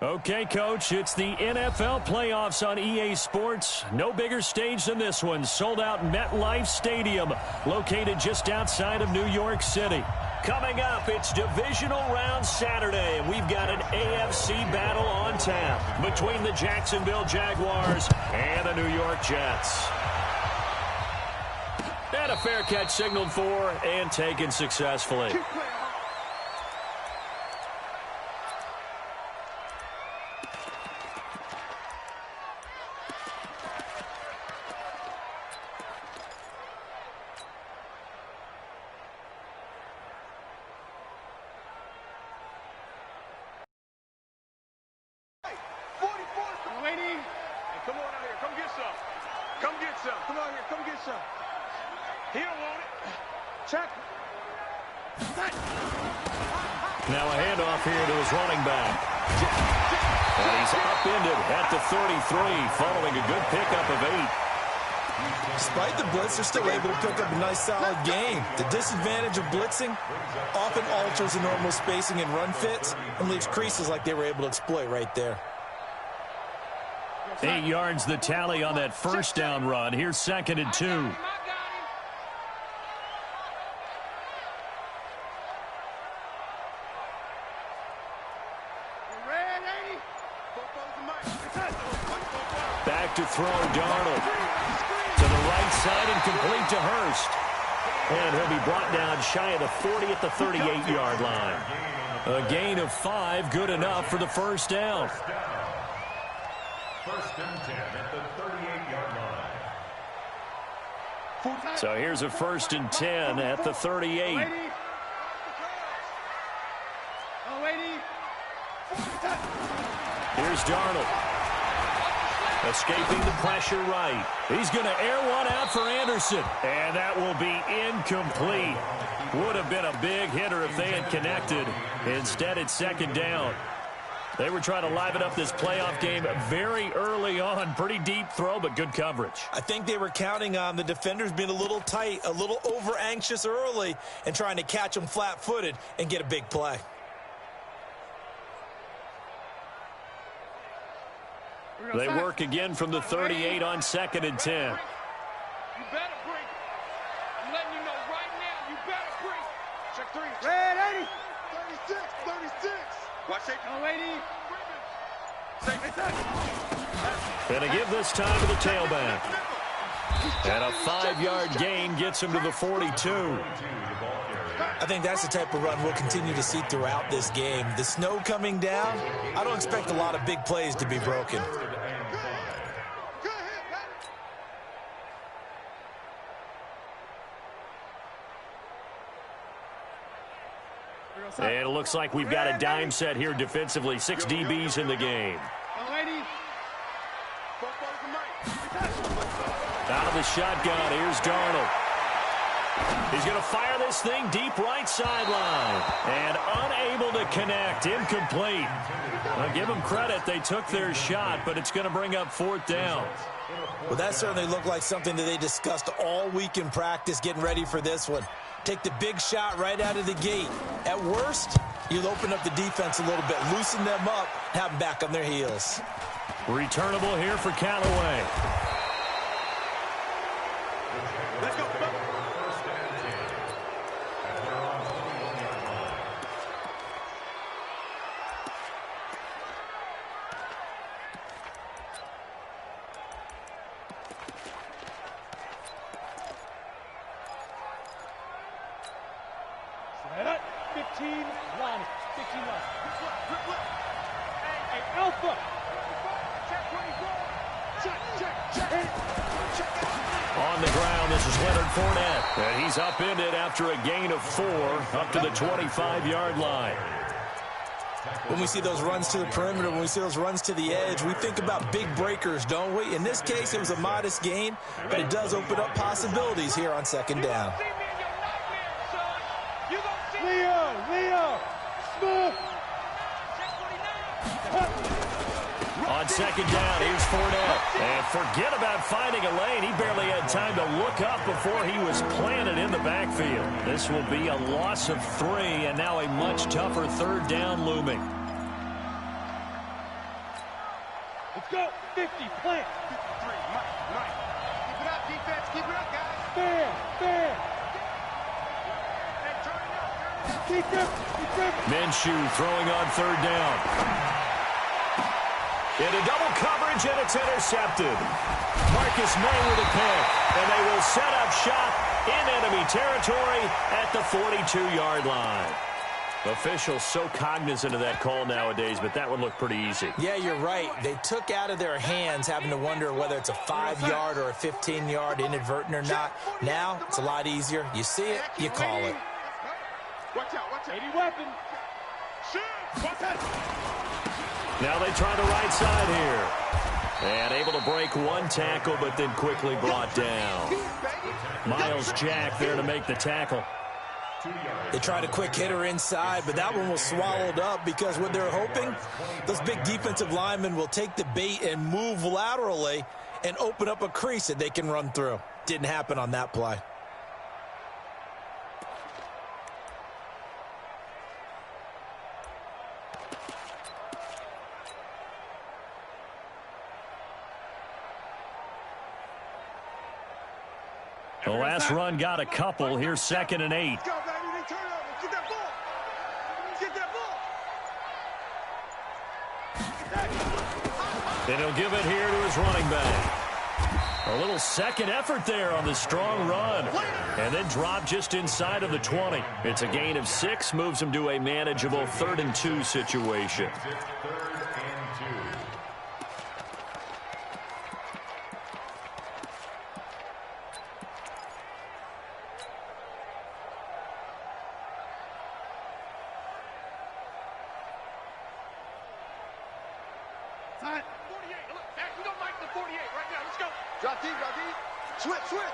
Okay, Coach, it's the NFL playoffs on EA Sports. No bigger stage than this one. Sold out MetLife Stadium, located just outside of New York City. Coming up, it's divisional round Saturday, and we've got an AFC battle on tap between the Jacksonville Jaguars and the New York Jets. And a fair catch signaled for and taken successfully. Now a handoff here to his running back. And he's upended at the 33 following a good pickup of 8. Despite the blitz, they're still able to pick up a nice solid gain. The disadvantage of blitzing often alters the normal spacing and run fits and leaves creases like they were able to exploit right there. 8 yards the tally on that first down run. Here's 2nd and 2. Back to throw, Darnold. To the right side and complete to Hurst. And he'll be brought down shy of the 40 at the 38-yard line. A gain of 5, good enough for the first down. First and 10 at the 38-yard line. So here's a 1st and 10 at the 38. Here's Darnold. Escaping the pressure right. He's going to air one out for Anderson. And that will be incomplete. Would have been a big hitter if they had connected. Instead, it's 2nd down. They were trying to liven up this playoff game very early on. Pretty deep throw, but good coverage. I think they were counting on the defenders being a little tight, a little over-anxious early, and trying to catch them flat-footed and get a big play. They work again from the 38 on 2nd and 10. You better break. I'm letting you know right now, you better break. Check 3. Red 80. 36, 36. Watch it. No, 80. And a give this time to the tailback. And a 5-yard gain gets him to the 42. I think that's the type of run we'll continue to see throughout this game. The snow coming down, I don't expect a lot of big plays to be broken. And it looks like we've got a dime set here defensively. 6 DBs in the game. Out of the shotgun, here's Darnold. He's going to fire this thing deep right sideline. And unable to connect. Incomplete. I'll give them credit. They took their shot, but it's going to bring up 4th down. Well, that certainly looked like something that they discussed all week in practice getting ready for this one. Take the big shot right out of the gate. At worst, you'll open up the defense a little bit, loosen them up, have them back on their heels. Returnable here for Callaway. Let's go. On the ground, this is Leonard Fournette. And he's upended after a gain of 4 up to the 25-yard line. When we see those runs to the perimeter, when we see those runs to the edge, we think about big breakers, don't we? In this case, it was a modest gain, but it does open up possibilities here on 2nd down. Leo, Smith. On 2nd down, here's Fournette. And forget about finding a lane. He barely had time to look up before he was planted in the backfield. This will be a loss of 3, and now a much tougher 3rd down looming. go. 50, plant. 53, Mike. Keep it up, defense. Keep it up, guys. Fair. Hey, turn it up. Keep it. Minshew throwing on third down. Into double coverage, and it's intercepted. Marcus May with a pick, and they will set up shop in enemy territory at the 42-yard line. Officials so cognizant of that call nowadays, but that would look pretty easy. Yeah, you're right. They took out of their hands having to wonder whether it's a 5-yard or a 15-yard inadvertent or not. Now, it's a lot easier. You see it, you call it. Watch out. 80 weapon. Shoot. Watch out. Now they try the right side here. And able to break one tackle, but then quickly brought down. Miles Jack there to make the tackle. They tried a quick hitter inside, but that one was swallowed up because what they're hoping, those big defensive linemen will take the bait and move laterally and open up a crease that they can run through. Didn't happen on that play. The last run got a couple. Here's 2nd and 8. Let's go, baby. They turn over. Get that ball. Get that ball. And he'll give it here to his running back. A little second effort there on the strong run. And then drop just inside of the 20. It's a gain of 6, moves him to a manageable 3rd and 2 situation.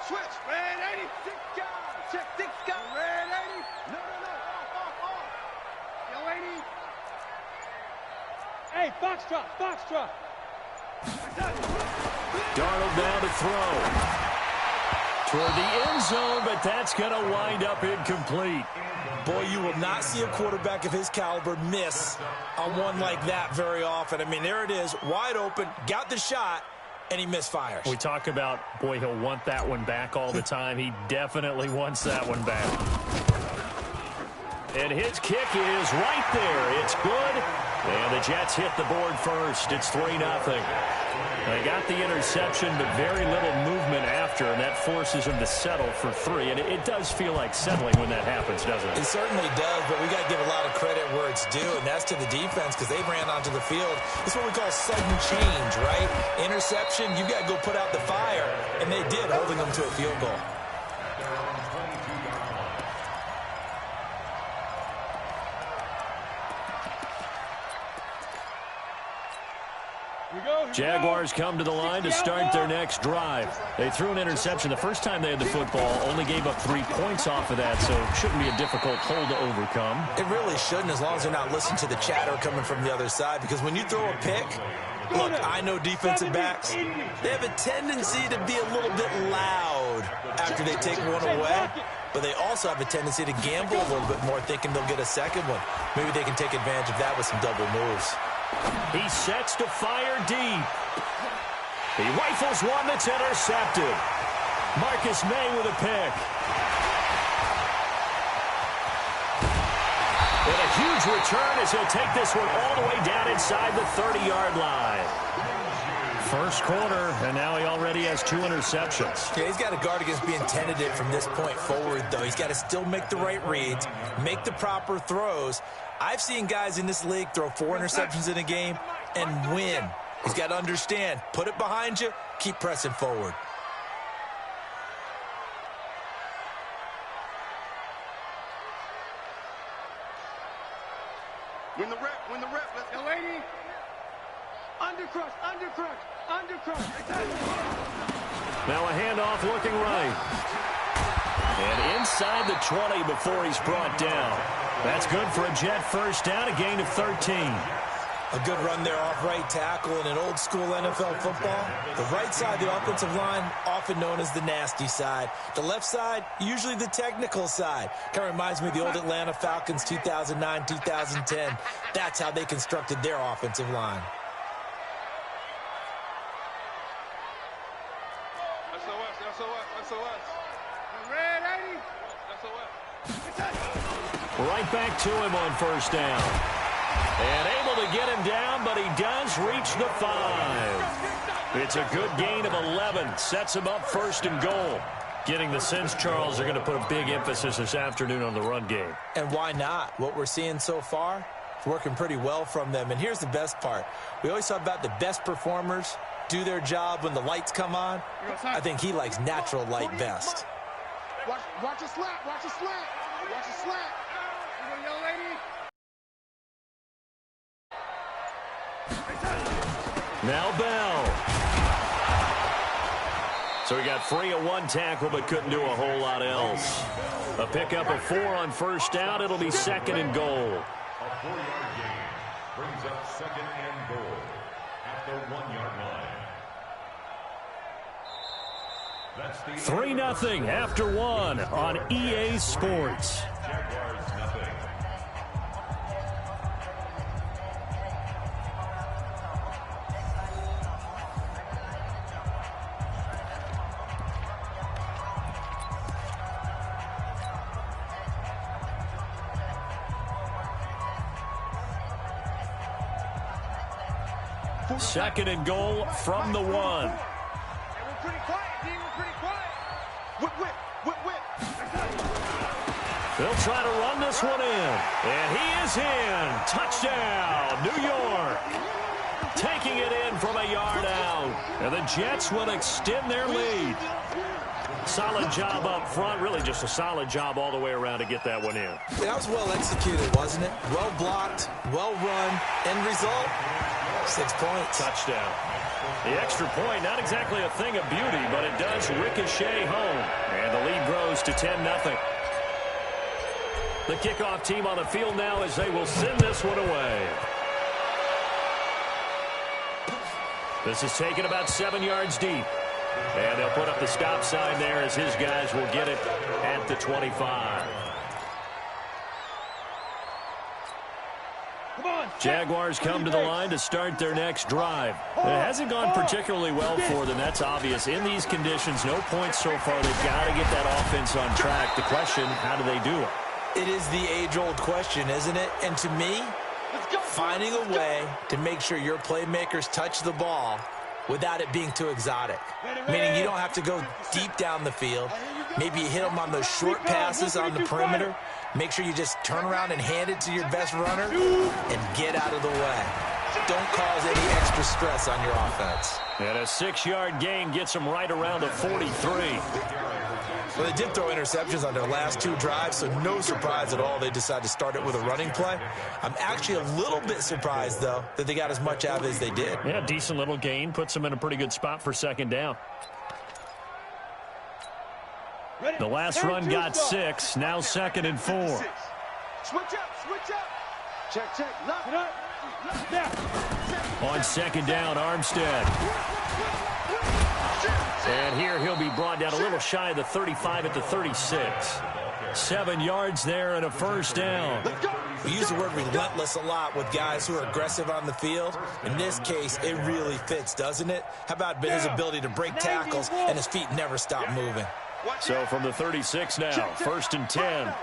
Switch. Red 80. Check 6 guys. Red 80. No. Off. Yo, 80. Hey, Foxtrot. Darnold down to throw. Toward the end zone, but that's going to wind up incomplete. Boy, you will not see a quarterback of his caliber miss on one like that very often. I mean, there it is, wide open, got the shot, and he misfires. We talk about, boy, he'll want that one back all the time. He definitely wants that one back. And his kick is right there. It's good. And the Jets hit the board first. It's 3-0. They got the interception, but very little movement after, and that forces them to settle for 3. And it does feel like settling when that happens, doesn't it? It certainly does, but we got to give a lot of credit where it's due, and that's to the defense because they ran onto the field. It's what we call sudden change, right? Interception, you got to go put out the fire, and they did, holding them to a field goal. Jaguars come to the line to start their next drive. They threw an interception the first time they had the football, only gave up 3 points off of that, so it shouldn't be a difficult hole to overcome. It really shouldn't, as long as they're not listening to the chatter coming from the other side, because when you throw a pick, look, I know defensive backs, they have a tendency to be a little bit loud after they take one away, but they also have a tendency to gamble a little bit more, thinking they'll get a second one. Maybe they can take advantage of that with some double moves. He sets to fire deep. He rifles one that's intercepted. Marcus May with a pick. And a huge return as he'll take this one all the way down inside the 30-yard line. First quarter, and now he already has 2 interceptions. Yeah, he's got to guard against being tentative from this point forward, though. He's got to still make the right reads, make the proper throws. I've seen guys in this league throw 4 interceptions in a game and win. He's got to understand, put it behind you, keep pressing forward. Win the rep, let's go, lady. Undercrush. Now a handoff looking right. And inside the 20 before he's brought down. That's good for a Jet first down, a gain of 13. A good run there off right tackle in an old school NFL football. The right side of the offensive line, often known as the nasty side. The left side, usually the technical side. Kind of reminds me of the old Atlanta Falcons 2009, 2010. That's how they constructed their offensive line. Right back to him on first down. And able to get him down, but he does reach the 5. It's a good gain of 11. Sets him up first and goal. Getting the sense, Charles, they're going to put a big emphasis this afternoon on the run game. And why not? What we're seeing so far, it's working pretty well from them. And here's the best part. We always talk about the best performers do their job when the lights come on. I think he likes natural light best. Watch a slant. Watch a slant. Watch a slant. You go, young lady. Now Bell. So he got free of one tackle but couldn't do a whole lot else. A pickup of 4 on first down. It'll be second and goal. A 4-yard gain brings up second and goal at the 1-yard line. 3-0 after 1 on EA Sports. Jaguars nothing. Second and goal from the 1. We're pretty quiet, D. We're pretty quiet. Whip. They'll try to run this one in. And he is in. Touchdown, New York. Taking it in from a yard out. And the Jets will extend their lead. Solid job up front. Really just a solid job all the way around to get that one in. That was well executed, wasn't it? Well blocked, well run. End result, 6 points. Touchdown. The extra point, not exactly a thing of beauty, but it does ricochet home. And the lead grows to 10-0. The kickoff team on the field now as they will send this one away. This is taken about 7 yards deep. And they'll put up the stop sign there as his guys will get it at the 25. Jaguars come to the line to start their next drive. It hasn't gone particularly well for them. That's obvious. In these conditions, no points so far. They've got to get that offense on track. The question, how do they do it? It is the age-old question, isn't it? And to me, finding a way to make sure your playmakers touch the ball without it being too exotic. Meaning you don't have to go deep down the field. Maybe you hit them on those short passes on the perimeter. Make sure you just turn around and hand it to your best runner and get out of the way. Don't cause any extra stress on your offense. And a 6-yard gain gets them right around the 43. Well, they did throw interceptions on their last 2 drives, so no surprise at all they decided to start it with a running play. I'm actually a little bit surprised, though, that they got as much out of it as they did. Yeah, decent little gain. Puts them in a pretty good spot for second down. The last run got 6. Now second and 4. Switch up. Check. Left, down. On second down, Armstead. And here he'll be brought down a little shy of the 35 at the 36. 7 yards there and a first down. We use the word relentless a lot with guys who are aggressive on the field. In this case, it really fits, doesn't it? How about his ability to break tackles and his feet never stop moving? So from the 36 now, first and 10.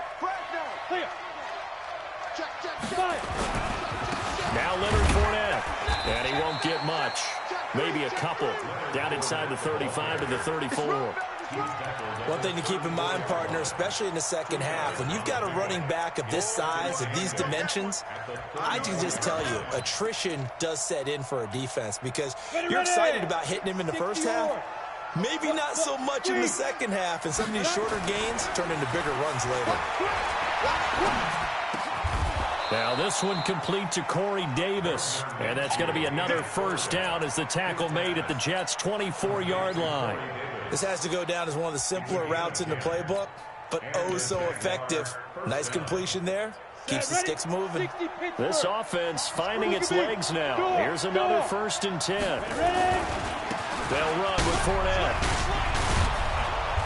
Now Leonard Fournette, and he won't get much. Maybe a couple. Down inside the 35 to the 34. One thing to keep in mind, partner, especially in the second half, when you've got a running back of this size, of these dimensions, I can just tell you, attrition does set in for a defense because you're excited about hitting him in the first half. Maybe not so much in the second half, and some of these shorter gains turn into bigger runs later. Now this one complete to Corey Davis, and that's going to be another first down as the tackle made at the Jets' 24-yard line. This has to go down as one of the simpler routes in the playbook, but oh so effective. Nice completion there. Keeps the sticks moving. This offense finding its legs now. Here's another first and 10. They'll run with Fournette.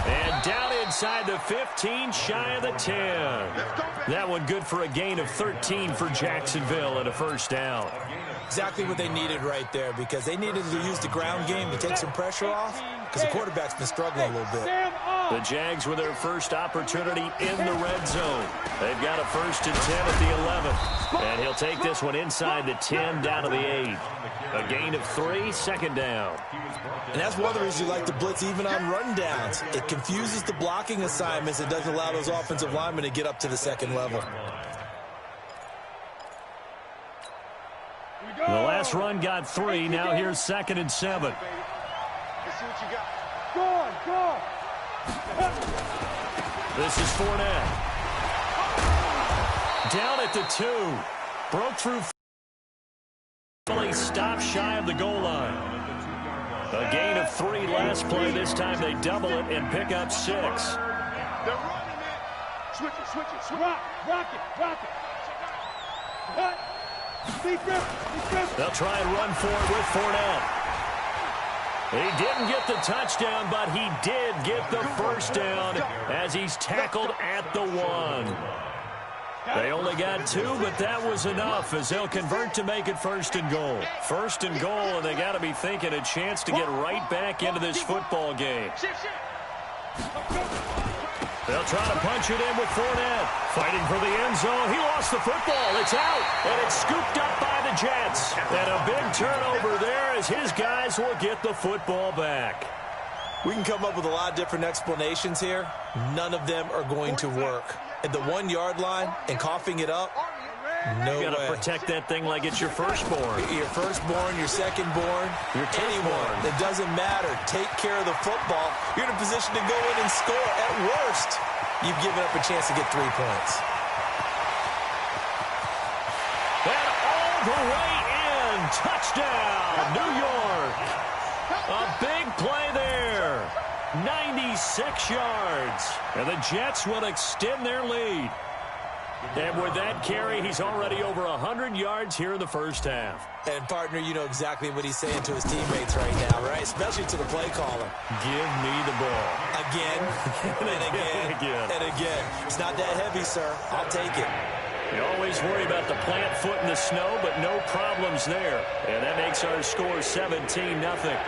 And down inside the 15, shy of the 10. That one good for a gain of 13 for Jacksonville and a first down. Exactly what they needed right there, because they needed to use the ground game to take some pressure off, because the quarterback's been struggling a little bit. The Jags with their first opportunity in the red zone. They've got a 1st and 10 at the 11th. And he'll take this one inside the 10 down to the 8. A gain of 3, 2nd down. And that's one of the reasons you like to blitz even on rundowns. It confuses the blocking assignments. It doesn't allow those offensive linemen to get up to the 2nd level. The last run got 3. Now here's 2nd and 7. Let's see what you got. Go on, go on. This is Fournette. Down at the 2. Broke through. Stopped shy of the goal line. A gain of 3 last play. This time they double it and pick up 6. They're running it. Switch it, switch it, switch it. Rock it, rock it. What? They'll try and run for it with Fournette. He didn't get the touchdown, but he did get the 1st down as he's tackled at the 1. They only got 2, but that was enough as they'll convert to make it 1st and goal. 1st and goal, and they got to be thinking a chance to get right back into this football game. They'll try to punch it in with Fournette. Fighting for the end zone. He lost the football. It's out, and it's scooped up by the Jets. And a big turnover there as his guys will get the football back. We can come up with a lot of different explanations here. None of them are going to work. At the 1-yard line and coughing it up, no way. You got to protect that thing like it's your firstborn. Your firstborn, your secondborn, anyone. It doesn't matter. Take care of the football. You're in a position to go in and score. At worst, you've given up a chance to get 3 points. And all the way in. Touchdown, New York. A big play there. 96 yards. And the Jets will extend their lead. And with that carry, he's already over 100 yards here in the 1st half. And, partner, you know exactly what he's saying to his teammates right now, right? Especially to the play caller. Give me the ball. Again, and again, and again. It's not that heavy, sir. I'll take it. You always worry about the plant foot in the snow, but no problems there. And that makes our score 17-0.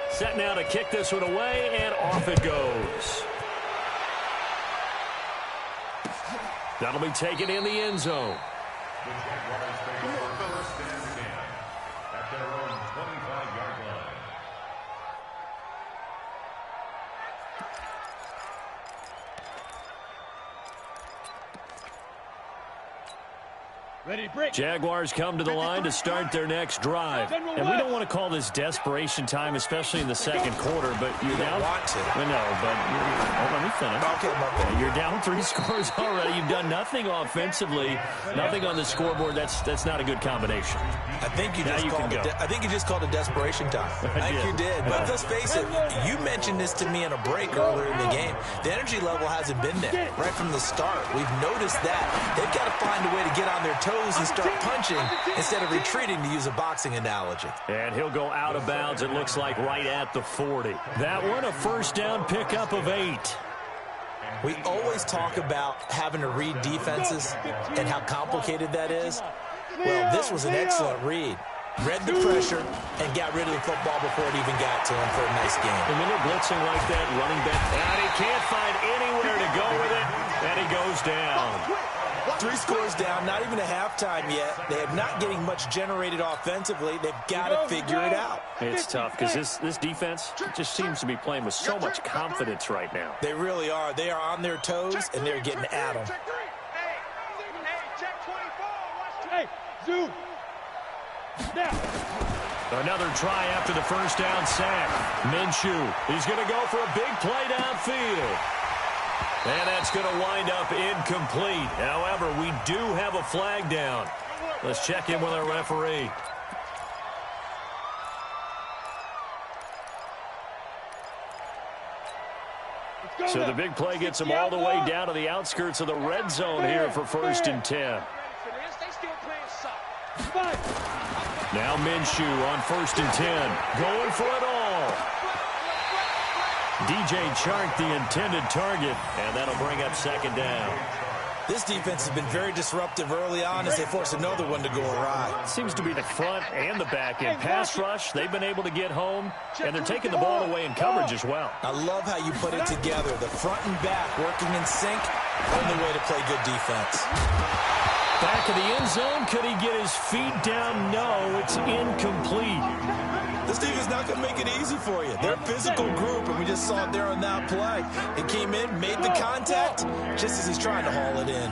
Set now to kick this one away, and off it goes. That'll be taken in the end zone. The Jaguars face first and 10 at their own 25-yard line. Ready, break. Jaguars come to the line to start their next drive. And we don't want to call this desperation time, especially in the 2nd quarter, but you're down. Want to. I know, but let me finish. Okay, You're down 3 scores already. You've done nothing offensively, nothing on the scoreboard. That's not a good combination. I think you just called it desperation time. I think you did. But let's face it, you mentioned this to me in a break earlier in the game. The energy level hasn't been there right from the start. We've noticed that. They've got to find a way to get on their toes and start punching instead of retreating, to use a boxing analogy. And he'll go out of bounds, it looks like, right at the 40. That one, a 1st down pickup of 8. We always talk about having to read defenses and how complicated that is. Well, this was an excellent read. Read the pressure and got rid of the football before it even got to him for a nice game. And when they're blitzing like that, running back, and he can't find anywhere to go with it, and he goes down. 3 scores down, not even a halftime yet. They are not getting much generated offensively. They've got to figure it out. It's tough because this defense just seems to be playing with so much confidence right now. They really are. They are on their toes, and they're getting at them. Hey, Zoo. Another try after the 1st down sack. Minshew, he's going to go for a big play downfield. And that's going to wind up incomplete. However, we do have a flag down. Let's check in with our referee. So the big play gets them all the way down to the outskirts of the red zone here for 1st and 10. Now Minshew on 1st and 10. Going for it all. DJ Chark the intended target, and that'll bring up second down. This defense has been very disruptive early on as they force another one to go awry. Seems to be the front and the back end. Pass rush, they've been able to get home, and they're taking the ball away in coverage as well. I love how you put it together. The front and back working in sync, only way to play good defense. Back of the end zone, could he get his feet down? No, it's incomplete. This team is not going to make it easy for you. They're a physical group, and we just saw it there on that play. He came in, made the contact, just as he's trying to haul it in.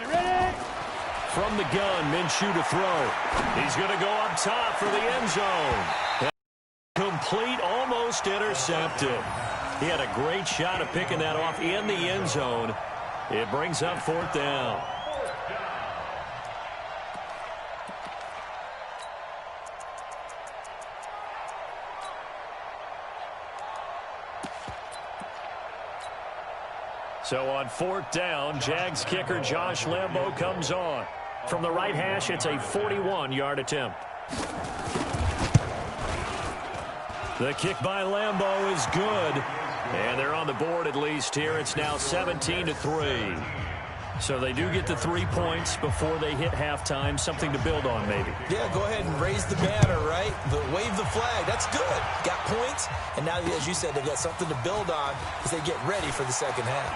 Ready? From the gun, Minshew to throw. He's going to go up top for the end zone. Complete, almost intercepted. He had a great shot at picking that off in the end zone. It brings up fourth down. So on fourth down, Jags kicker Josh Lambo comes on. From the right hash, it's a 41-yard attempt. The kick by Lambo is good. And they're on the board at least here. It's now 17-3. So they do get the 3 points before they hit halftime. Something to build on, maybe. Yeah, go ahead and raise the banner, right? Wave the flag. That's good. Got points. And now, as you said, they've got something to build on as they get ready for the second half.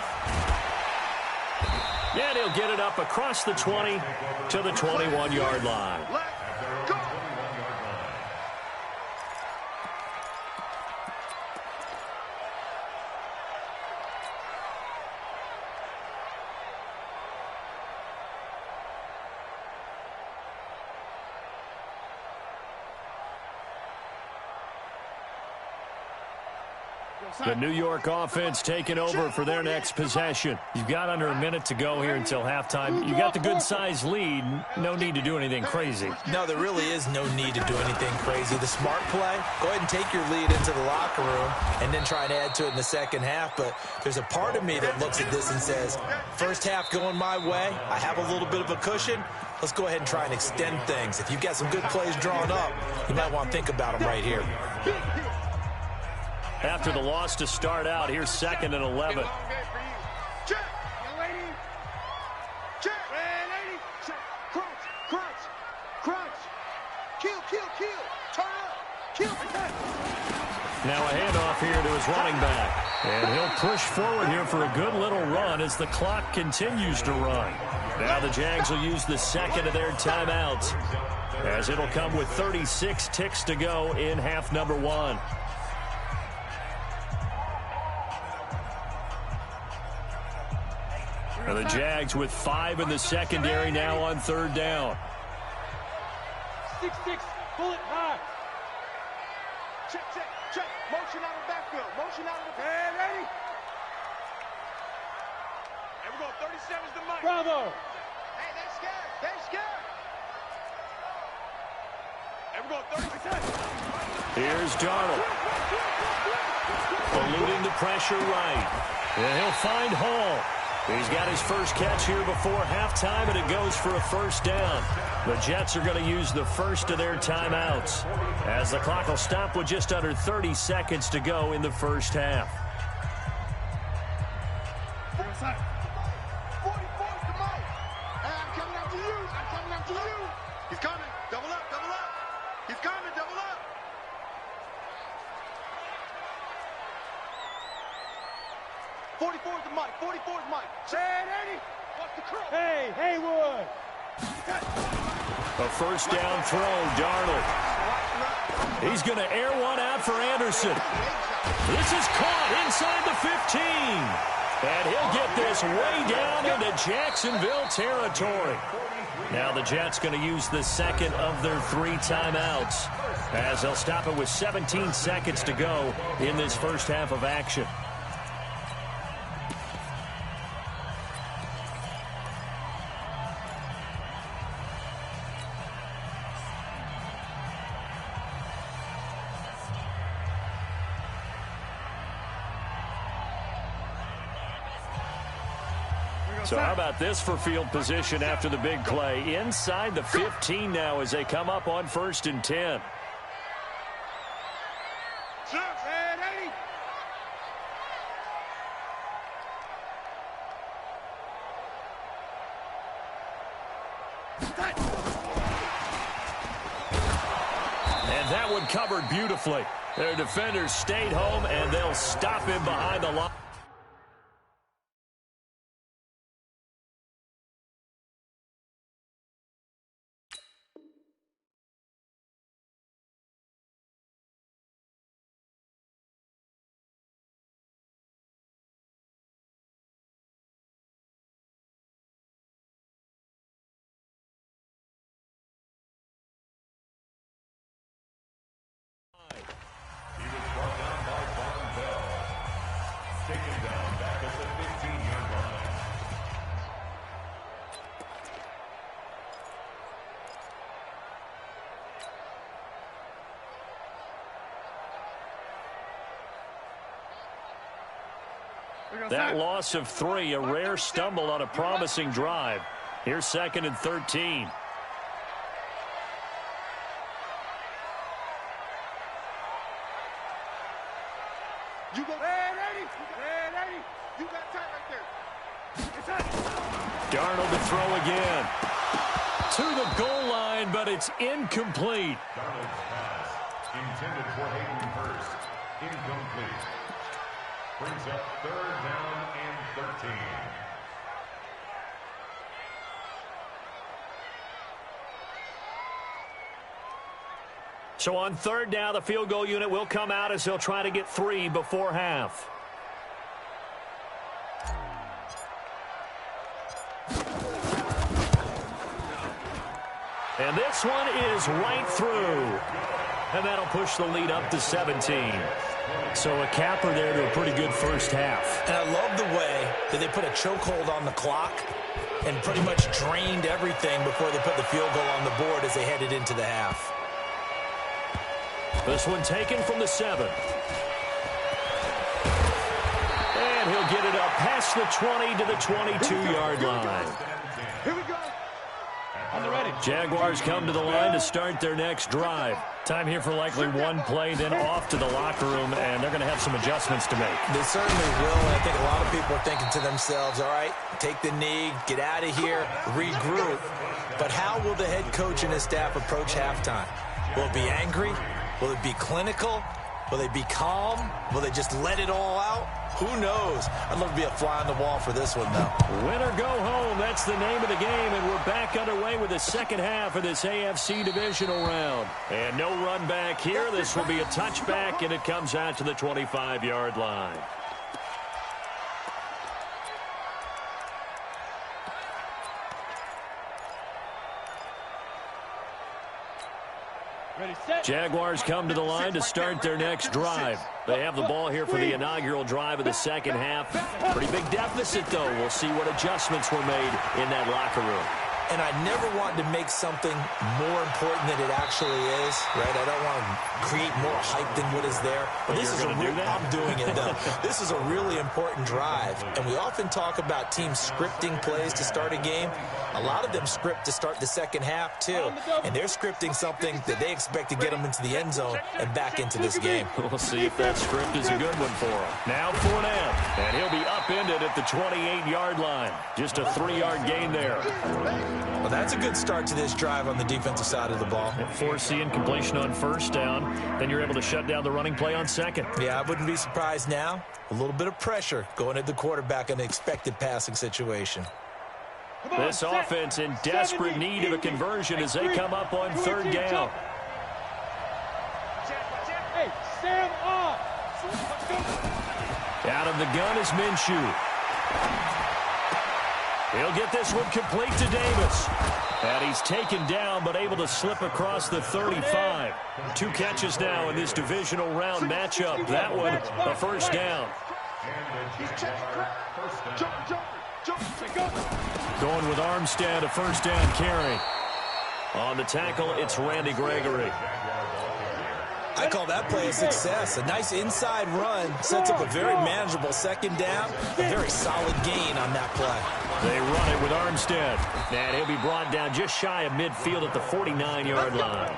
Yeah, they'll get it up across the 20 to the 21-yard line. Let's go. The New York offense taking over for their next possession. You've got under a minute to go here until halftime. You got the good-sized lead. No need to do anything crazy. No, there really is no need to do anything crazy. The smart play, go ahead and take your lead into the locker room and then try and add to it in the second half. But there's a part of me that looks at this and says, first half going my way, I have a little bit of a cushion. Let's go ahead and try and extend things. If you've got some good plays drawn up, you might want to think about them right here. After the loss to start out, here's 2nd and 11. Check. Young lady. Check. Red lady. Check. Crunch. Crunch. Crunch. Kill. Kill. Kill. Turn up. Kill. Now a handoff here to his running back. And he'll push forward here for a good little run as the clock continues to run. Now the Jags will use the second of their timeouts, as it'll come with 36 ticks to go in half number 1. And the Jags with 5 in the secondary now on third down. 6-6. Bullet high. Check. Check. Check. Motion out of the backfield. Motion out of the backfield. Ready? And we're going 37's the mic. Bravo. Hey, they're scared. They're scared. And we're going 30%. Here's Darnold. Eluding the pressure right. And he'll find Hall. He's got his first catch here before halftime, and it goes for a first down. The Jets are going to use the first of their timeouts, as the clock will stop with just under 30 seconds to go in the first half. 44's the mic. Hey, I'm coming after you. I'm coming after you. He's coming. Double up. Double up. He's coming. Double up. The mic. 44's mic. Say it, Eddie. What's the crow? Hey, Haywood. A first down throw, Darnold. He's going to air one out for Anderson. This is caught inside the 15. And he'll get this way down into Jacksonville territory. Now the Jets going to use the second of their 3 timeouts, as they'll stop it with 17 seconds to go in this first half of action. So how about this for field position after the big play? Inside the 15 now as they come up on 1st and 10. And that one covered beautifully. Their defenders stayed home, and they'll stop him behind the line. That loss of 3, a rare stumble on a promising drive. Here's 2nd and 13. You go, Eddie. You got tight right there. It's tight. Darnold to throw again. To the goal line, but it's incomplete. Darnold's pass intended for Hayden Hurst. Incomplete. Brings up 3rd down and 13. So on 3rd down, the field goal unit will come out as they'll try to get 3 before half. And this one is right through. And that'll push the lead up to 17. So a capper there to a pretty good first half. And I love the way that they put a chokehold on the clock and pretty much drained everything before they put the field goal on the board as they headed into the half. This one taken from the 7. And he'll get it up past the 20 to the 22-yard line. Here we go. On the ready. Jaguars come to the line to start their next drive. Time here for likely one play, then off to the locker room, and they're going to have some adjustments to make. They certainly will, and I think a lot of people are thinking to themselves, all right, take the knee, get out of here, regroup. But how will the head coach and his staff approach halftime? Will it be angry? Will it be clinical? Will they be calm? Will they just let it all out? Who knows? I'd love to be a fly on the wall for this one, though. Win or go home, that's the name of the game, and we're back underway with the second half of this AFC divisional round. And no run back here. This will be a touchback, and it comes out to the 25-yard line. Jaguars come to the line to start their next drive. They have the ball here for the inaugural drive of the second half. Pretty big deficit, though. We'll see what adjustments were made in that locker room. And I never want to make something more important than it actually is, right? I don't want to create more hype than what is there. But this is a real, I'm doing it, though. This is a really important drive. And we often talk about teams scripting plays to start a game. A lot of them script to start the second half, too. And they're scripting something that they expect to get them into the end zone and back into this game. We'll see if that script is a good one for them. Now Fournette, and he'll be upended at the 28-yard line. Just a 3-yard gain there. Well, that's a good start to this drive on the defensive side of the ball. Forcing completion on first down. Then you're able to shut down the running play on second. Yeah, I wouldn't be surprised now. A little bit of pressure going at the quarterback in an expected passing situation. This offense in desperate need of a conversion as they come up on third down. Hey, Sam off. Out of the gun is Minshew. He'll get this one complete to Davis. And he's taken down but able to slip across the 35. 2 catches now in this divisional round matchup. That one a first down. Going with Armstead, a first down carry. On the tackle, it's Randy Gregory. I call that play a success. A nice inside run sets up a very manageable second down. A very solid gain on that play. They run it with Armstead. And he'll be brought down just shy of midfield at the 49-yard line.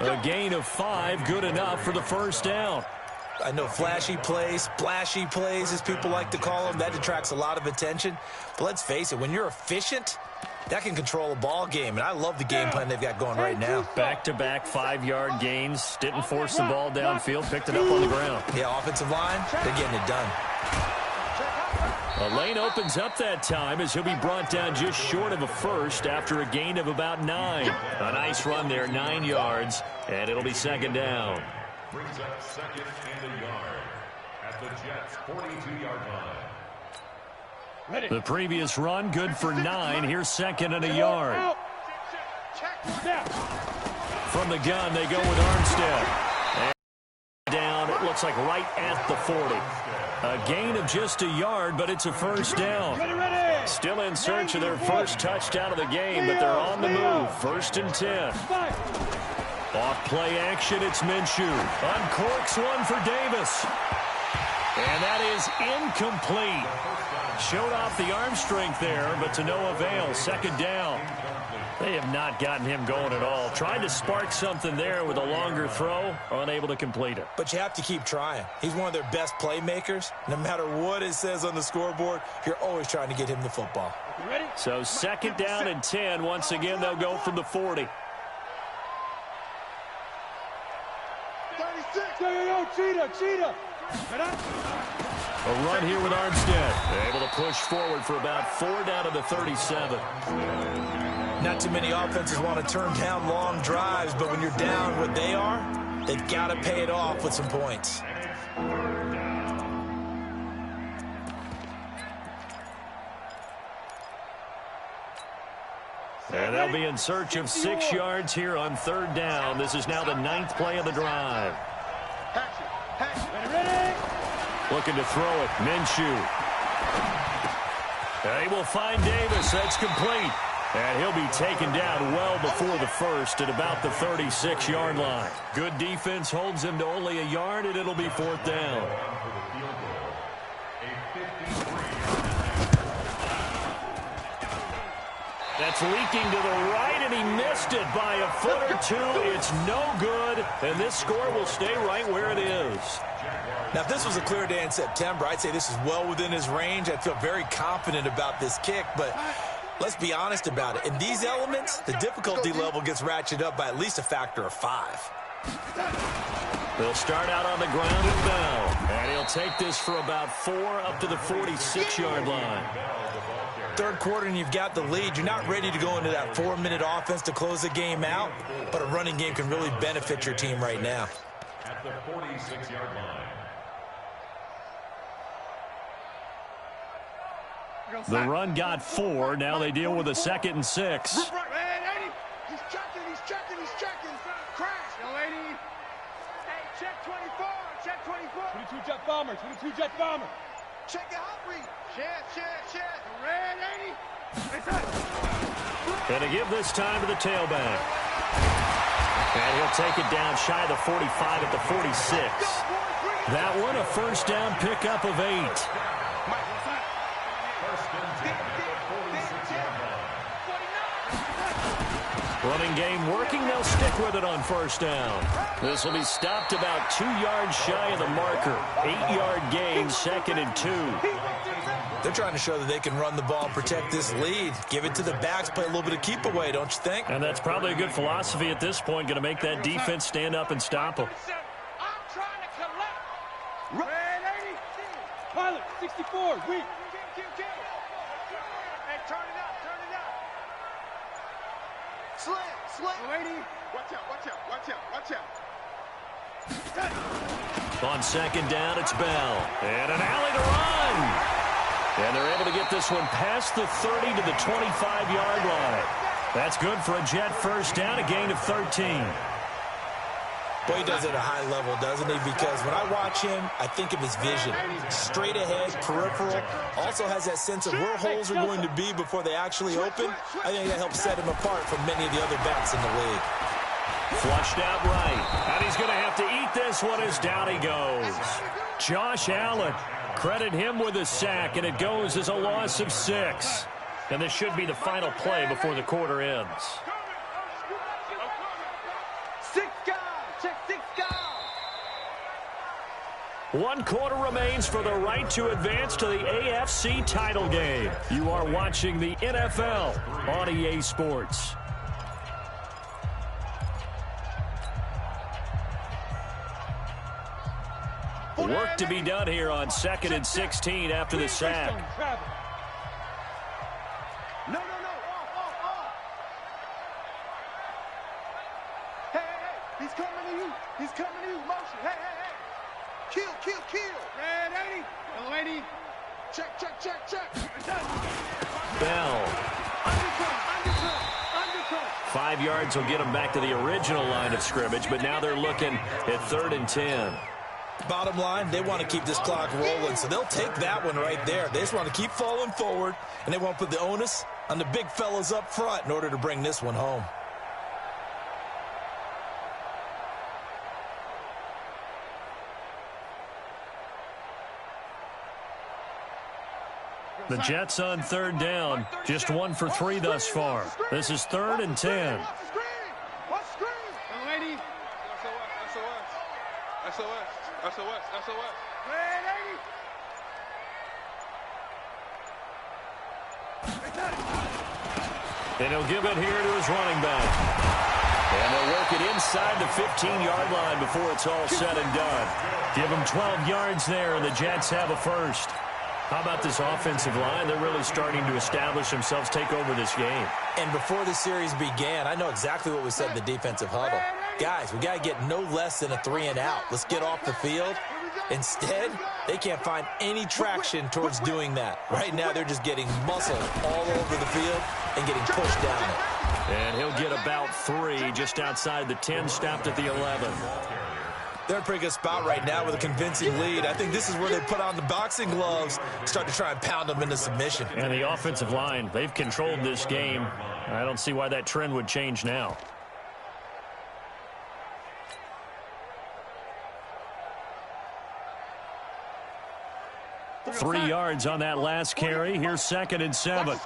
A gain of 5, good enough for the first down. I know flashy plays, splashy plays, as people like to call them, that attracts a lot of attention. But let's face it, when you're efficient, that can control a ball game, and I love the game plan they've got going right now. Back-to-back 5-yard gains. Didn't force the ball downfield. Picked it up on the ground. Yeah, offensive line, they're getting it done. A lane opens up that time as he'll be brought down just short of a first after a gain of about 9. A nice run there, 9 yards, and it'll be second down. Brings up second and a yard at the Jets' 42-yard line. The previous run, good for 9. Here's second and a yard. From the gun, they go with Armstead. And down, it looks like right at the 40. A gain of just a yard, but it's a first down. Still in search of their first touchdown of the game, but they're on the move. First and 10. Off play action, it's Minshew. Uncorks one for Davis. And that is incomplete. Showed off the arm strength there, but to no avail. Second down. They have not gotten him going at all. Tried to spark something there with a longer throw, unable to complete it. But you have to keep trying. He's one of their best playmakers. No matter what it says on the scoreboard, you're always trying to get him the football. So second down and 10. Once again, they'll go from the 40. Cheetah. A run here with Armstead. Able to push forward for about 4 down to the 37. Not too many offenses want to turn down long drives, but when you're down what they are, they've got to pay it off with some points. And they'll be in search of 6 yards here on third down. This is now the 9th play of the drive. Looking to throw it. Minshew. They will find Davis. That's complete. And he'll be taken down well before the first at about the 36-yard line. Good defense holds him to only a yard, and it'll be fourth down. That's leaking to the right, and he missed it by a foot or two. It's no good, and this score will stay right where it is. Now, if this was a clear day in September, I'd say this is well within his range. I feel very confident about this kick, but let's be honest about it. In these elements, the difficulty level gets ratcheted up by at least a factor of 5. They'll start out on the ground with Bell, and he'll take this for about 4 up to the 46-yard line. Third quarter and you've got the lead. You're not ready to go into that 4-minute offense to close the game out, but a running game can really benefit your team right now. At the 46-yard line. The run got 4. Now they deal with a 2nd and 6. He's checking. Crash. Yo, lady. Hey, check 24. 22 jet bomber. Check it out, read. Shit. Red 80. And to give this time to the tailback. And he'll take it down shy of the 45 at the 46. That one, a first down pickup of 8. Running game working. They'll stick with it on first down. This will be stopped about 2 yards shy of the marker. 8-yard gain, 2nd and 2. They're trying to show that they can run the ball and protect this lead. Give it to the backs, play a little bit of keep away, don't you think? And that's probably a good philosophy at this point. Going to make that defense stand up and stop them. I'm trying to collect. Red 80. Pilot, 64. Weak. Hey, turn it up. Slam. Lady. Watch out. On second down, it's Bell. And an alley to run. And they're able to get this one past the 30 to the 25-yard line. That's good for a Jet first down, a gain of 13. Boy, he does it at a high level, doesn't he? Because when I watch him, I think of his vision. Straight ahead, peripheral. Also has that sense of where holes are going to be before they actually open. I think that helps set him apart from many of the other backs in the league. Flushed out right. And he's going to have to eat this one as down he goes. Josh Allen, credit him with a sack, and it goes as a loss of 6. And this should be the final play before the quarter ends. 6 guys. Check 6 guys. 1 quarter remains for the right to advance to the AFC title game. You are watching the NFL on EA Sports. Work to be done here on 2nd and 16 after the sack. No. Off. Hey. He's coming to you. Motion. Hey. Kill. Red 80. No 80. Check. Bell. Undercut. 5 yards will get them back to the original line of scrimmage, but now they're looking at 3rd and 10. Bottom line, they want to keep this clock rolling, so they'll take that one right there. They just want to keep falling forward, and they want to put the onus on the big fellas up front in order to bring this one home. The Jets on 3rd down, just 1 for 3 thus far. This is 3rd and 10. What's screen? No 80. SOS. Red 80. And he'll give it here to his running back. And they'll work it inside the 15-yard line before it's all said and done. Give them 12 yards there, and the Jets have a first. How about this offensive line? They're really starting to establish themselves, take over this game. And before the series began, I know exactly what we said in the defensive huddle. Guys, we got to get no less than a 3 and out. Let's get off the field. Instead, they can't find any traction towards doing that. Right now, they're just getting muscled all over the field and getting pushed down it. And he'll get about 3 just outside the 10, stopped at the 11. They're in a pretty good spot right now with a convincing lead. I think this is where they put on the boxing gloves, start to try and pound them into submission. And the offensive line, they've controlled this game. I don't see why that trend would change now. Three yards on that last carry. Here's 2nd and 7.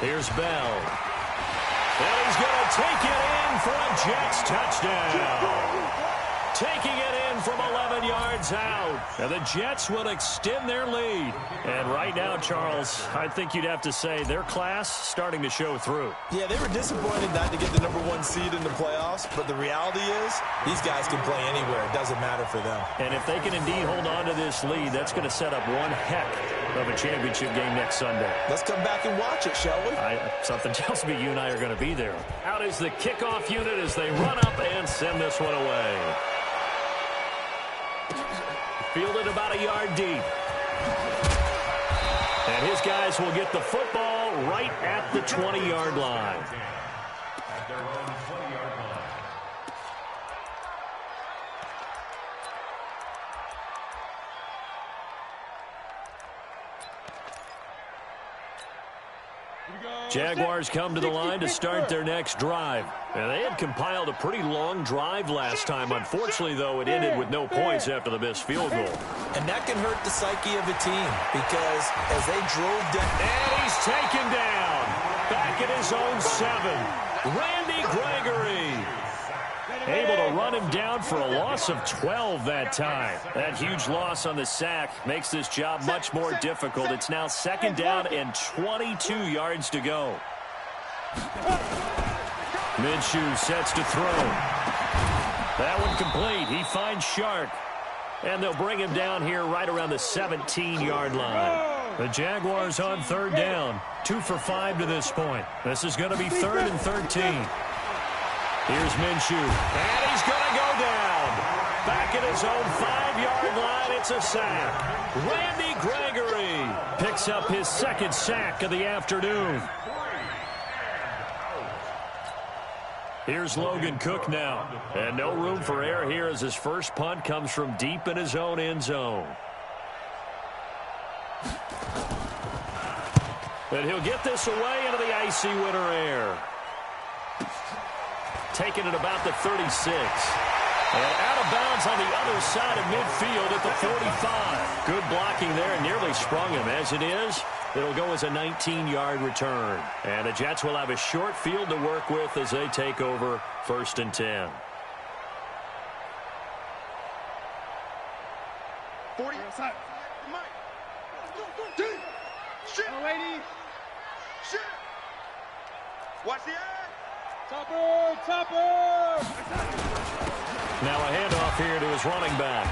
Here's Bell. And he's going to take it in for a Jets touchdown. Taking it in from 11 yards out. And the Jets will extend their lead. And right now, Charles, I think you'd have to say their class starting to show through. Yeah, they were disappointed not to get the #1 seed in the playoffs, but the reality is these guys can play anywhere. It doesn't matter for them. And if they can indeed hold on to this lead, that's going to set up one heck of a championship game next Sunday. Let's come back and watch it, shall we? Something tells me you and I are going to be there. Out is the kickoff unit as they run up and send this one away. Fielded about a yard deep. And his guys will get the football right at the 20-yard line. At their own 20-yard line. Jaguars come to the line to start their next drive. And they had compiled a pretty long drive last time. Unfortunately, though, it ended with no points after the missed field goal. And that can hurt the psyche of a team because as they drove down... And he's taken down. Back at his own 7. Randy Gregory. Able to run him down for a loss of 12 that time. That huge loss on the sack makes this job much more difficult. It's now 2nd down and 22 yards to go. Minshew sets to throw. That one complete. He finds Shark. And they'll bring him down here right around the 17-yard line. The Jaguars on 3rd down. 2 for 5 to this point. This is going to be 3rd and 13. Here's Minshew, and he's going to go down. Back at his own 5-yard line, it's a sack. Randy Gregory picks up his 2nd sack of the afternoon. Here's Logan Cook now, and no room for error here as his first punt comes from deep in his own end zone. And he'll get this away into the icy winter air. Taking it about the 36. And out of bounds on the other side of midfield at the 45. Good blocking there and nearly sprung him. As it is, it'll go as a 19-yard return. And the Jets will have a short field to work with as they take over 1st and 10. 40. Shit. Oh, lady. Shit. Watch the eye. Topper, topper. Now a handoff here to his running back.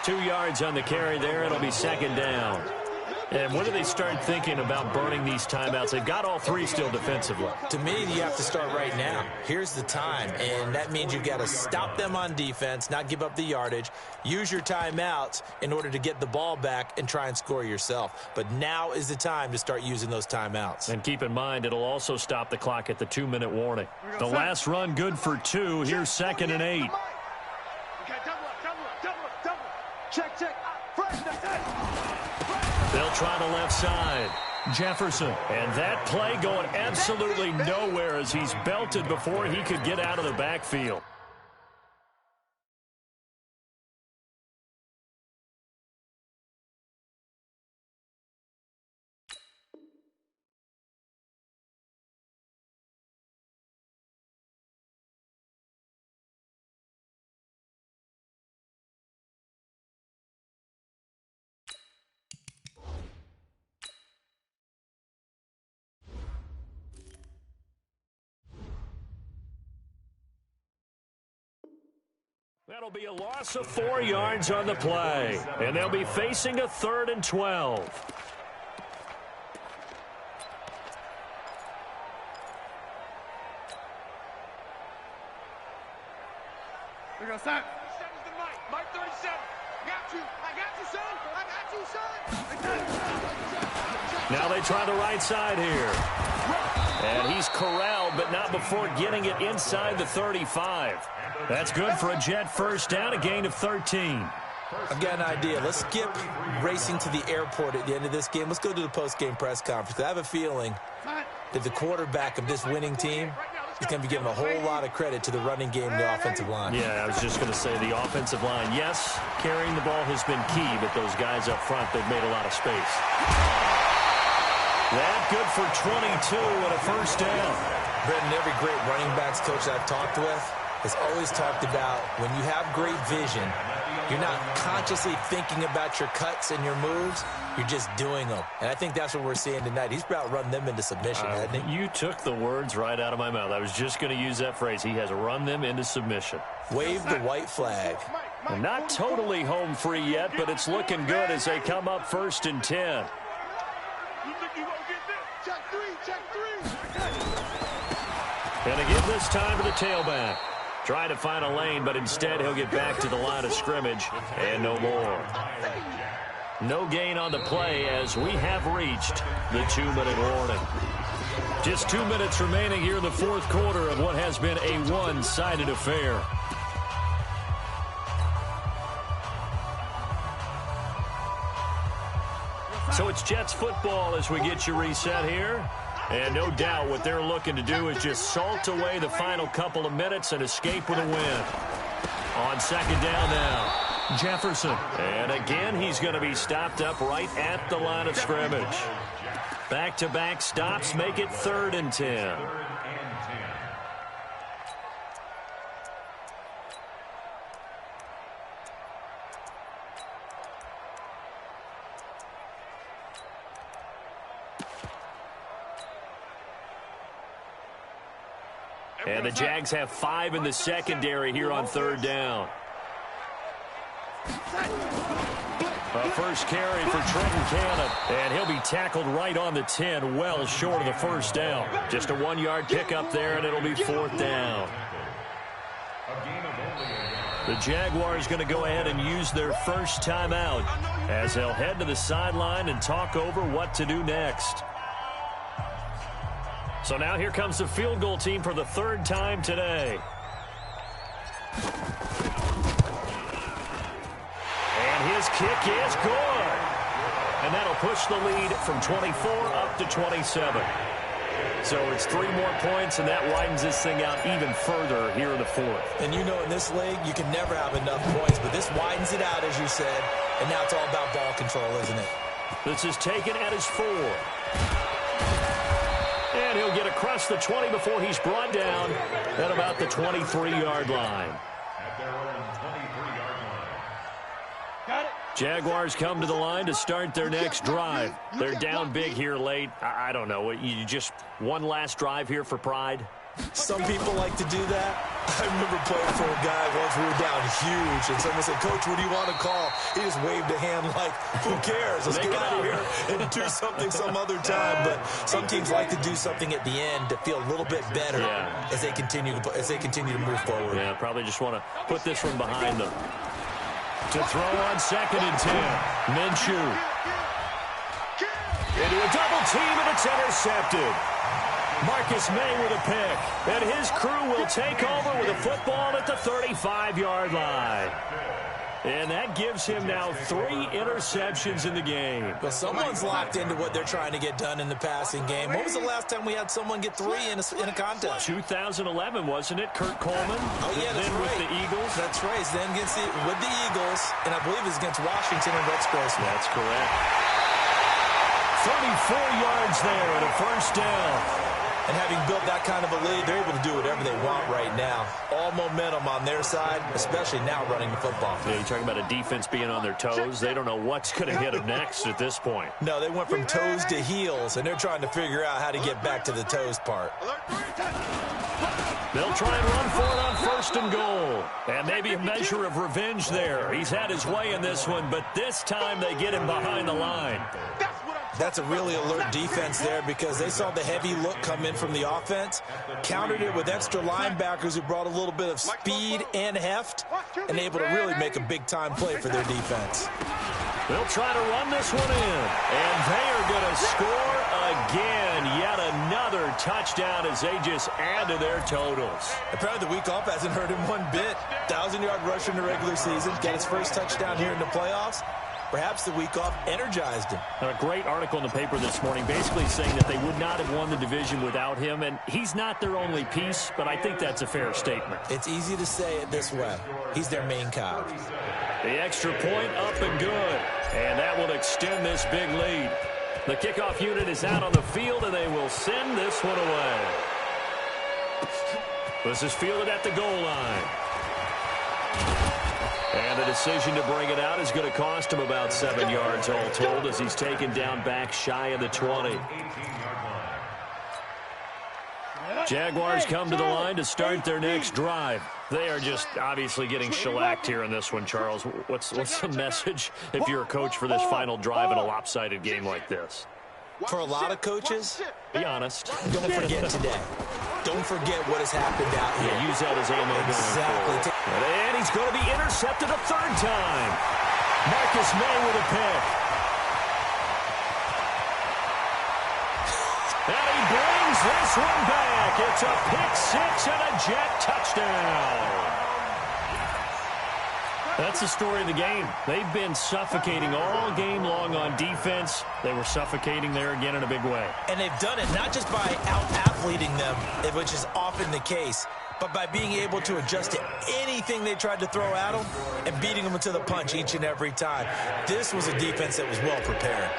2 yards on the carry there. It'll be 2nd down. And when do they start thinking about burning these timeouts? They've got all 3 still defensively. To me, you have to start right now. Here's the time, and that means you've got to stop them on defense, not give up the yardage, use your timeouts in order to get the ball back and try and score yourself. But now is the time to start using those timeouts. And keep in mind, it'll also stop the clock at the 2-minute warning. The last run good for 2. Here's 2nd and 8. Okay, double. Check. Fresh, that's it. They'll try the left side. Jefferson. And that play going absolutely nowhere as he's belted before he could get out of the backfield. That'll be a loss of 4 yards on the play. And they'll be facing a 3rd and 12. We're going to start. Mike 37. I got you, son. Now they try the right side here. And he's corralled, but not before getting it inside the 35. That's good for a Jet 1st down, a gain of 13. I've got an idea. Let's skip racing to the airport at the end of this game. Let's go to the post-game press conference. I have a feeling that the quarterback of this winning team is going to be giving a whole lot of credit to the running game and the offensive line. Yeah, I was just going to say the offensive line. Yes, carrying the ball has been key, but those guys up front, they've made a lot of space. That good for 22 and a 1st down. Brendan, every great running backs coach I've talked with has always talked about when you have great vision, you're not consciously thinking about your cuts and your moves. You're just doing them. And I think that's what we're seeing tonight. He's about run them into submission, hasn't he? You took the words right out of my mouth. I was just going to use that phrase. He has run them into submission. Wave the white flag. And not totally home free yet, but it's looking good as they come up 1st and 10. You think you won't get this? Check three. And again this time to the tailback. Trying to find a lane, but instead he'll get back to the line of scrimmage and no more. No gain on the play as we have reached the 2-minute warning. Just 2 minutes remaining here in the 4th quarter of what has been a one-sided affair. So it's Jets football as we get you reset here. And no doubt what they're looking to do is just salt away the final couple of minutes and escape with a win. On 2nd down now, Jefferson. And again, he's going to be stopped up right at the line of scrimmage. Back-to-back stops make it 3rd and 10. And the Jags have 5 in the secondary here on 3rd down. A first carry for Trenton Cannon. And he'll be tackled right on the 10, well short of the 1st down. Just a 1-yard pickup there, and it'll be 4th down. The Jaguars going to go ahead and use their first timeout as they'll head to the sideline and talk over what to do next. So now here comes the field goal team for the 3rd time today. And his kick is good. And that'll push the lead from 24 up to 27. So it's 3 more points, and that widens this thing out even further here in the fourth. And you know, in this league, you can never have enough points, but this widens it out, as you said, and now it's all about ball control, isn't it? This is taken at his 4. And he'll get across the 20 before he's brought down at about the 23-yard line. At their own 23-yard line. Got it. Jaguars come to the line to start their next drive. They're down big here late. I don't know. You just one last drive here for pride? Some people like to do that. I remember playing for a guy once. We were down huge, and someone said, "Coach, what do you want to call?" He just waved a hand like, "Who cares? Let's get out of here and do something some other time." But some teams like to do something at the end to feel a little bit better as they continue to move forward. Yeah, probably just want to put this one behind them. To throw on 2nd and 10. Minshew. Into a double team, and it's intercepted. Marcus May with a pick. And his crew will take over with a football at the 35-yard line. And that gives him now 3 interceptions in the game. Well, someone's locked into what they're trying to get done in the passing game. When was the last time we had someone get 3 in a contest? 2011, wasn't it? Kurt Coleman? Oh, yeah, that's then right. with the Eagles? That's right. It's then with the Eagles, and I believe it's against Washington and Rex Grossman. That's correct. 34 yards there and a first down. And having built that kind of a lead, they're able to do whatever they want right now. All momentum on their side, especially now running the football. Yeah, you're talking about a defense being on their toes. They don't know what's going to hit them next at this point. No, they went from toes to heels, and they're trying to figure out how to get back to the toes part. They'll try and run for it on 1st and goal. And maybe a measure of revenge there. He's had his way in this one, but this time they get him behind the line. That's a really alert defense there because they saw the heavy look come in from the offense, countered it with extra linebackers who brought a little bit of speed and heft, and able to really make a big-time play for their defense. They'll try to run this one in, and they are going to score again. Yet another touchdown as they just add to their totals. Apparently the week off hasn't hurt him one bit. 1,000-yard rusher in the regular season, got his first touchdown here in the playoffs. Perhaps the week off energized him. A great article in the paper this morning basically saying that they would not have won the division without him, and he's not their only piece, but I think that's a fair statement. It's easy to say it this way. He's their main cog. The extra point up and good, and that will extend this big lead. The kickoff unit is out on the field, and they will send this one away. This is fielded at the goal line. And the decision to bring it out is going to cost him about 7 yards all told as he's taken down back shy of the 20. Jaguars come to the line to start their next drive. They are just obviously getting shellacked here in this one, Charles. What's the message if you're a coach for this final drive in a lopsided game like this? For a lot of coaches, be honest. Don't forget today. Don't forget what has happened out here. Yeah, use that as ammo exactly. Going forward. And he's going to be intercepted a 3rd time. Marcus May with a pick. And he brings this one back. It's a pick 6 and a jet touchdown. That's the story of the game. They've been suffocating all game long on defense. They were suffocating there again in a big way. And they've done it not just by out-athleting them, which is often the case, but by being able to adjust to anything they tried to throw at them and beating them to the punch each and every time. This was a defense that was well prepared.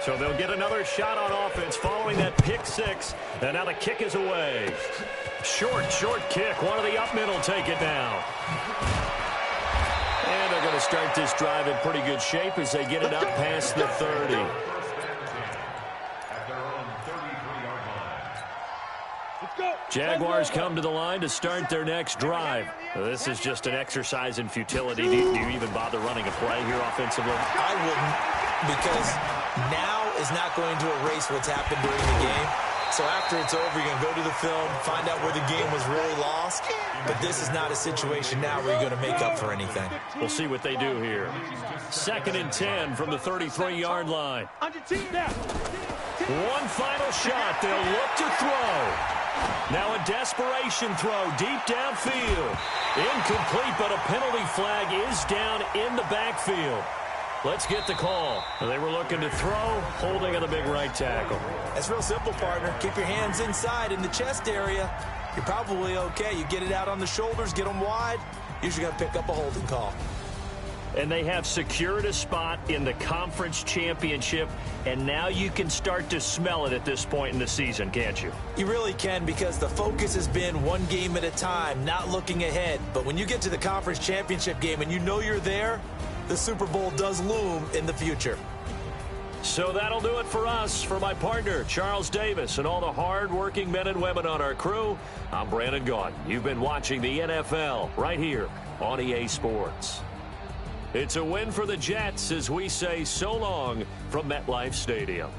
So they'll get another shot on offense following that pick 6. And now the kick is away. Short kick. One of the up middle take it down. And they're going to start this drive in pretty good shape as they get it up past the 30. Jaguars come to the line to start their next drive. This is just an exercise in futility. Do you even bother running a play here offensively? I wouldn't, because now is not going to erase what's happened during the game. So after it's over, you're going to go to the film, find out where the game was really lost. But this is not a situation now where you're going to make up for anything. We'll see what they do here. 2nd and 10 from the 33-yard line. One final shot. They'll look to throw. Now a desperation throw deep downfield. Incomplete, but a penalty flag is down in the backfield. Let's get the call. They were looking to throw, holding on the big right tackle. That's real simple, partner. Keep your hands inside in the chest area. You're probably okay. You get it out on the shoulders, get them wide. Usually going to pick up a holding call. And they have secured a spot in the conference championship, and now you can start to smell it at this point in the season, can't you? You really can, because the focus has been one game at a time, not looking ahead. But when you get to the conference championship game and you know you're there, the Super Bowl does loom in the future. So that'll do it for us. For my partner, Charles Davis, and all the hard-working men and women on our crew, I'm Brandon Gaudin. You've been watching the NFL right here on EA Sports. It's a win for the Jets as we say so long from MetLife Stadium.